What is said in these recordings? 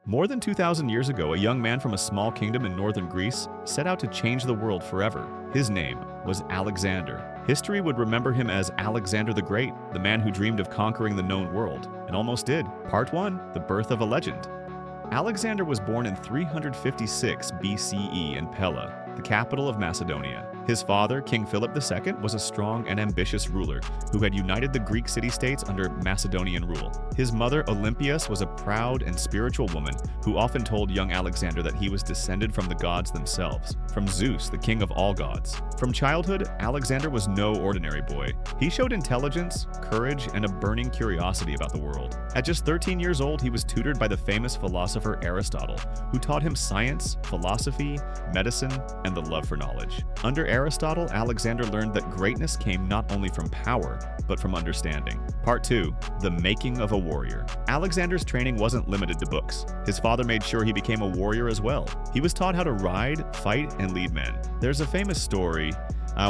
More than 2,000 years ago, a young man from a small kingdom in northern Greece set out to change the world forever. His name was Alexander. History would remember him as Alexander the Great, the man who dreamed of conquering the known world, and almost did. Part 1, The Birth of a Legend. Alexander was born in 356 BCE in Pella, the capital of Macedonia. His father, King Philip II, was a strong and ambitious ruler who had united the Greek city-states under Macedonian rule. His mother, Olympias, was a proud and spiritual woman who often told young Alexander that he was descended from the gods themselves, from Zeus, the king of all gods. From childhood, Alexander was no ordinary boy. He showed intelligence, courage, and a burning curiosity about the world. At just 13 years old, he was tutored by the famous philosopher Aristotle, who taught him science, philosophy, medicine, and the love for knowledge. Under Aristotle, Alexander learned that greatness came not only from power, but from understanding. Part 2, The Making of a Warrior. Alexander's training wasn't limited to books. His father made sure he became a warrior as well. He was taught how to ride, fight, and lead men. There's a famous story.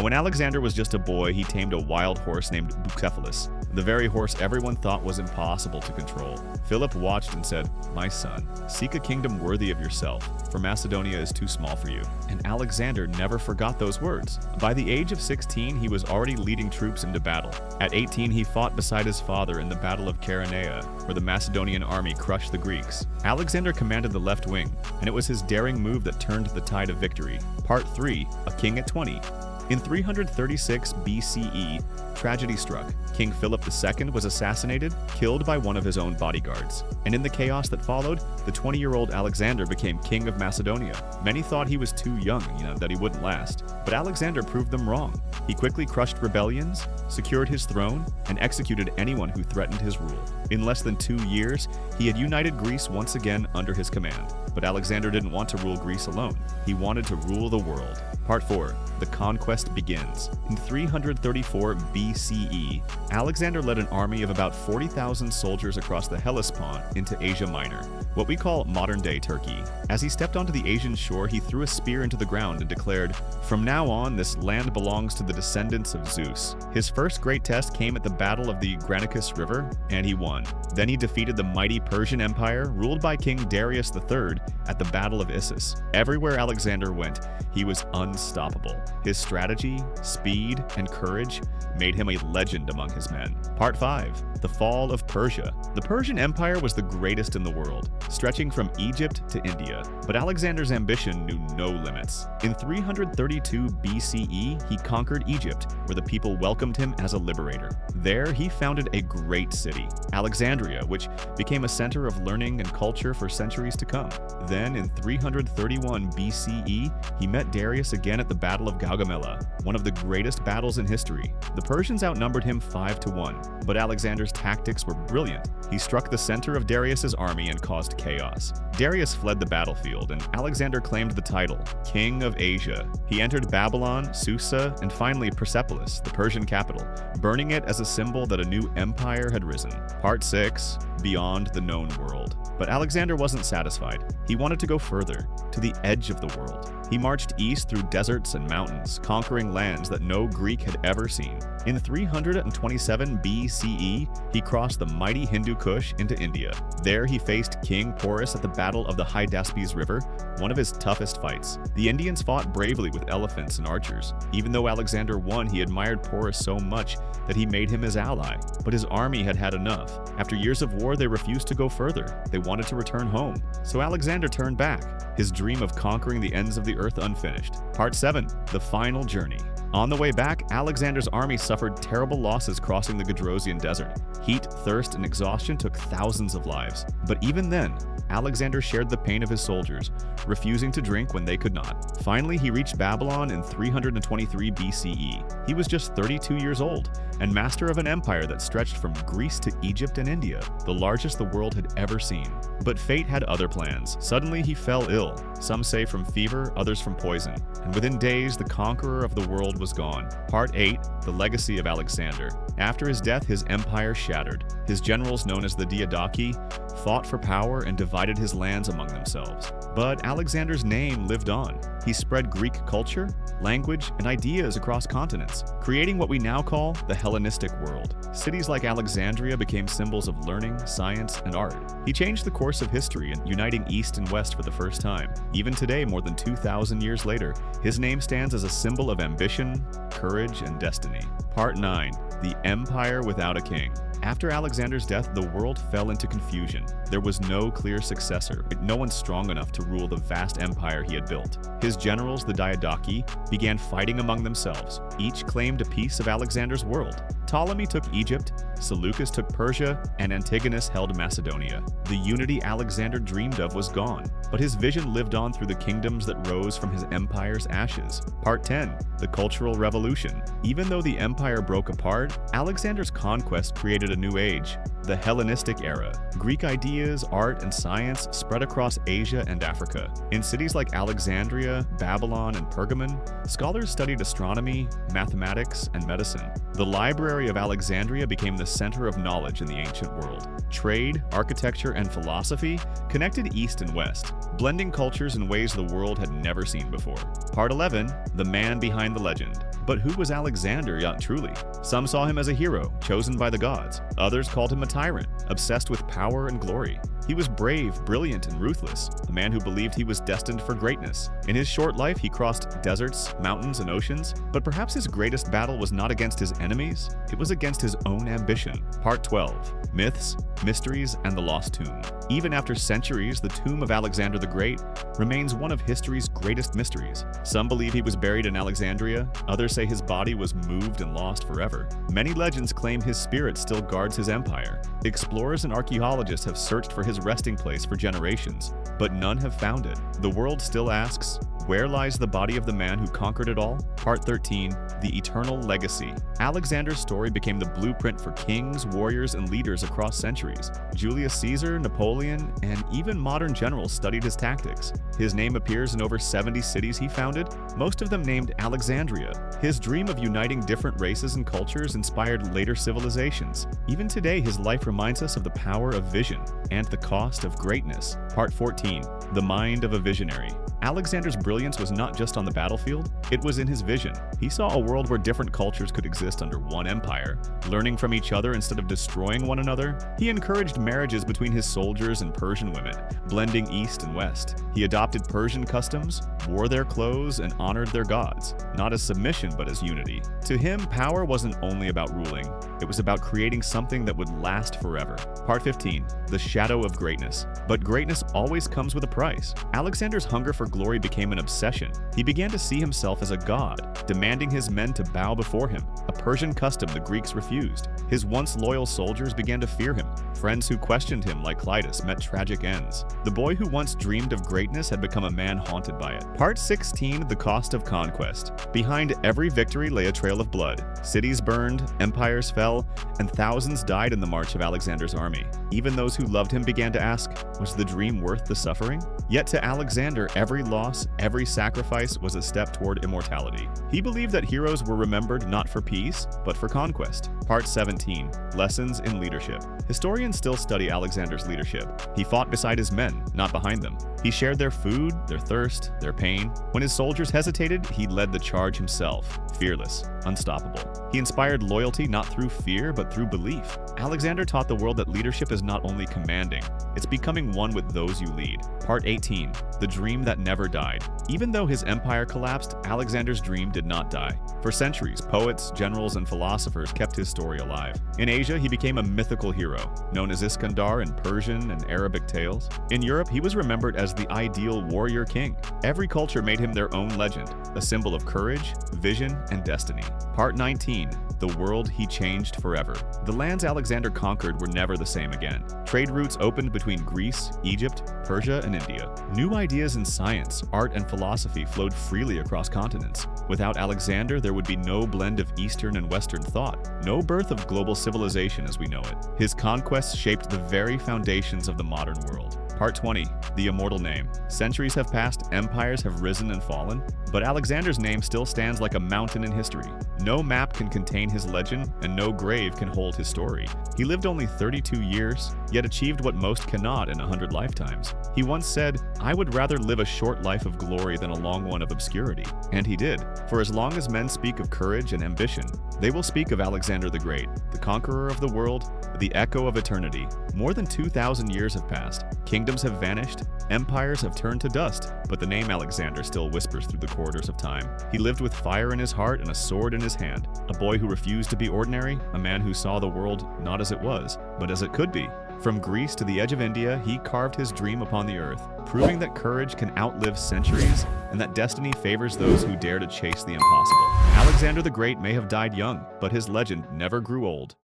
When Alexander was just a boy, he tamed a wild horse named Bucephalus, the very horse everyone thought was impossible to control. Philip watched and said, "My son, seek a kingdom worthy of yourself, for Macedonia is too small for you." And Alexander never forgot those words. By the age of 16, he was already leading troops into battle. At 18, he fought beside his father in the Battle of Chaeronea, where the Macedonian army crushed the Greeks. Alexander commanded the left wing, and it was his daring move that turned the tide of victory. Part 3, A King at 20. In 336 BCE, tragedy struck. King Philip II was assassinated, killed by one of his own bodyguards. And in the chaos that followed, the 20-year-old Alexander became king of Macedonia. Many thought he was too young, that he wouldn't last. But Alexander proved them wrong. He quickly crushed rebellions, secured his throne, and executed anyone who threatened his rule. In less than 2 years, he had united Greece once again under his command. But Alexander didn't want to rule Greece alone. He wanted to rule the world. Part 4, The Conquest Begins. In 334 BCE, Alexander led an army of about 40,000 soldiers across the Hellespont into Asia Minor, what we call modern-day Turkey. As he stepped onto the Asian shore, he threw a spear into the ground and declared, "From now on, this land belongs to the descendants of Zeus." His first great test came at the Battle of the Granicus River, and he won. Then he defeated the mighty Persian Empire, ruled by King Darius III, at the Battle of Issus. Everywhere Alexander went, he was unstoppable. His strategy, speed, and courage made him a legend among his men. Part 5, The Fall of Persia. The Persian Empire was the greatest in the world, stretching from Egypt to India. But Alexander's ambition knew no limits. In 332 BCE, he conquered Egypt, where the people welcomed him as a liberator. There, he founded a great city, Alexandria, which became a center of learning and culture for centuries to come. Then, in 331 BCE, he met Darius again at the Battle of Gaugamela, one of the greatest battles in history. The Persians outnumbered him 5-1, but Alexander's tactics were brilliant. He struck the center of Darius's army and caused chaos. Darius fled the battlefield, and Alexander claimed the title, King of Asia. He entered Babylon, Susa, and finally Persepolis, the Persian capital, burning it as a symbol that a new empire had risen. Part 6, Beyond the Known World. But Alexander wasn't satisfied. He wanted to go further, to the edge of the world. He marched east through deserts and mountains, conquering lands that no Greek had ever seen. In 327 BCE, he crossed the mighty Hindu Kush into India. There he faced King Porus at the Battle of the Hydaspes River, one of his toughest fights. The Indians fought bravely with elephants and archers. Even though Alexander won, he admired Porus so much that he made him his ally. But his army had had enough. After years of war, they refused to go further. They wanted to return home. So Alexander turned back, his dream of conquering the ends of the earth unfinished. Part 7, The Final Journey. On the way back, Alexander's army suffered terrible losses crossing the Gedrosian Desert. Heat, thirst, and exhaustion took thousands of lives. But even then, Alexander shared the pain of his soldiers, refusing to drink when they could not. Finally, he reached Babylon in 323 BCE. He was just 32 years old and master of an empire that stretched from Greece to Egypt and India, the largest the world had ever seen. But fate had other plans. Suddenly, he fell ill, some say from fever, others from poison, and within days, the conqueror of the world was gone. Part 8, The Legacy of Alexander. After his death, his empire shattered. His generals, known as the Diadochi, fought for power, and divided his lands among themselves. But Alexander's name lived on. He spread Greek culture, language, and ideas across continents, creating what we now call the Hellenistic world. Cities like Alexandria became symbols of learning, science, and art. He changed the course of history in uniting East and West for the first time. Even today, more than 2,000 years later, his name stands as a symbol of ambition, courage, and destiny. Part 9. The Empire Without a King. After Alexander's death, the world fell into confusion. There was no clear successor, no one strong enough to rule the vast empire he had built. His generals, the Diadochi, began fighting among themselves. Each claimed a piece of Alexander's world. Ptolemy took Egypt, Seleucus took Persia, and Antigonus held Macedonia. The unity Alexander dreamed of was gone, but his vision lived on through the kingdoms that rose from his empire's ashes. Part 10. The Cultural Revolution. Even though the empire broke apart, Alexander's conquest created a new age, the Hellenistic era. Greek ideas, art, and science spread across Asia and Africa. In cities like Alexandria, Babylon, and Pergamon, scholars studied astronomy, mathematics, and medicine. The Library of Alexandria became the center of knowledge in the ancient world. Trade, architecture, and philosophy connected East and West, blending cultures in ways the world had never seen before. Part 11. The Man Behind the Legend. But who was Alexander, truly? Some saw him as a hero, chosen by the gods. Others called him a tyrant, obsessed with power and glory. He was brave, brilliant, and ruthless, a man who believed he was destined for greatness. In his short life, he crossed deserts, mountains, and oceans, but perhaps his greatest battle was not against his enemies, it was against his own ambition. Part 12. Myths, Mysteries, and the Lost Tomb. Even after centuries, the tomb of Alexander the Great remains one of history's greatest mysteries. Some believe he was buried in Alexandria, others say his body was moved and lost forever. Many legends claim his spirit still guards his empire. Explorers and archaeologists have searched for his resting place for generations, but none have found it. The world still asks, where lies the body of the man who conquered it all? Part 13. The Eternal Legacy. Alexander's story became the blueprint for kings, warriors, and leaders across centuries. Julius Caesar, Napoleon, and even modern generals studied his tactics. His name appears in over 70 cities he founded, most of them named Alexandria. His dream of uniting different races and cultures inspired later civilizations. Even today, his life reminds us of the power of vision and the cost of greatness. Part 14. The Mind of a Visionary. Alexander's brilliance was not just on the battlefield, it was in his vision. He saw a world where different cultures could exist under one empire, learning from each other instead of destroying one another. He encouraged marriages between his soldiers and Persian women, blending East and West. He adopted Persian customs, wore their clothes, and honored their gods, not as submission but as unity. To him, power wasn't only about ruling, it was about creating something that would last forever. Part 15. The Shadow of Greatness. But greatness always comes with a price. Alexander's hunger for glory became an obsession. He began to see himself as a god, demanding his men to bow before him, a Persian custom the Greeks refused. His once loyal soldiers began to fear him. Friends who questioned him, like Clitus, met tragic ends. The boy who once dreamed of greatness had become a man haunted by it. Part 16. The Cost of Conquest. Behind every victory lay a trail of blood. Cities burned, empires fell, and thousands died in the march of Alexander's army. Even those who loved him began to ask, was the dream worth the suffering? Yet to Alexander, every loss, every sacrifice was a step toward immortality. He believed that heroes were remembered not for peace, but for conquest. Part 17. Lessons in Leadership. Historians still study Alexander's leadership. He fought beside his men, not behind them. He shared their food, their thirst, their pain. When his soldiers hesitated, he led the charge himself, fearless, unstoppable. He inspired loyalty not through fear, but through belief. Alexander taught the world that leadership is not only commanding, it's becoming one with those you lead. Part 18. The Dream That Never Died. Even though his empire collapsed, Alexander's dream did not die. For centuries, poets, generals, and philosophers kept his story alive. In Asia, he became a mythical hero, known as Iskandar in Persian and Arabic tales. In Europe, he was remembered as the ideal warrior king. Every culture made him their own legend, a symbol of courage, vision, and destiny. Part 19. The World He Changed Forever. The lands Alexander conquered were never the same again. Trade routes opened between Greece, Egypt, Persia, and India. New ideas in science, art, and philosophy flowed freely across continents. Without Alexander, there would be no blend of Eastern and Western thought, no birth of global civilization as we know it. His conquests shaped the very foundations of the modern world. Part 20. The Immortal Name. Centuries have passed, empires have risen and fallen, but Alexander's name still stands like a mountain in history. No map can contain his legend, and no grave can hold his story. He lived only 32 years, yet achieved what most cannot in 100 lifetimes. He once said, "I would rather live a short life of glory than a long one of obscurity." And he did. For as long as men speak of courage and ambition, they will speak of Alexander the Great, the conqueror of the world, the echo of eternity. More than 2,000 years have passed. Kingdoms have vanished, empires have turned to dust, but the name Alexander still whispers through the corridors of time. He lived with fire in his heart and a sword in his hand, a boy who refused to be ordinary, a man who saw the world not as it was, but as it could be. From Greece to the edge of India, he carved his dream upon the earth, proving that courage can outlive centuries and that destiny favors those who dare to chase the impossible. Alexander the Great may have died young, but his legend never grew old.